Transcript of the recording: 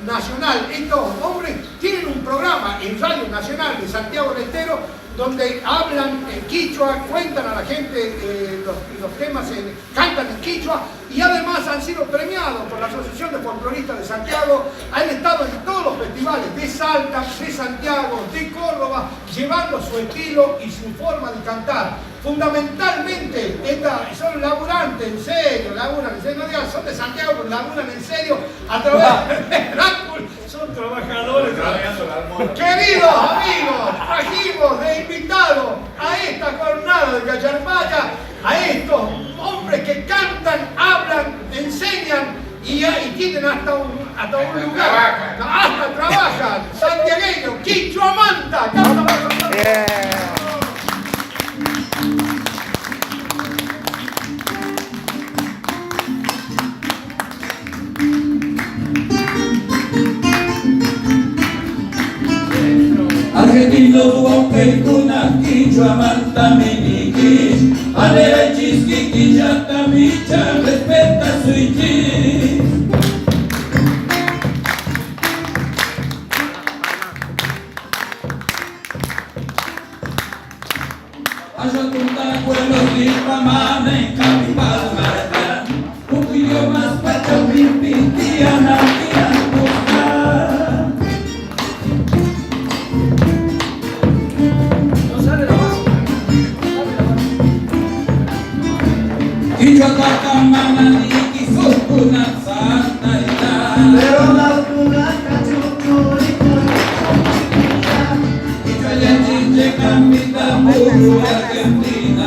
nacional. Estos hombres tienen un programa en Radio Nacional de Santiago del Estero donde hablan en quichua, cuentan a la gente los temas, cantan en quichua y además han sido premiados por la Asociación de Folcloristas de Santiago. Han estado en todos los festivales de Salta, de Santiago, de Córdoba, llevando su estilo y su forma de cantar. Fundamentalmente son laburantes, en serio, no digan son de Santiago, pero laburan en serio a través de Drácula. Son trabajadores. Queridos amigos, trajimos de invitado a esta jornada de Cacharpaya a estos hombres que cantan, hablan, enseñan y tienen hasta un lugar. Hasta trabajan. Santiagueño, Quichua Manta. Argentino duoque kuna quichua manta miniki Alera chiski quillata micha respeta su ichi Ayatunda pueblos lipamana en capipal marca Un idioma pacha pimpintiana Quichua takamana niki sukuna santa ita Pero la kuna kachuchuri Quichua ya chiche kamita muru Argentina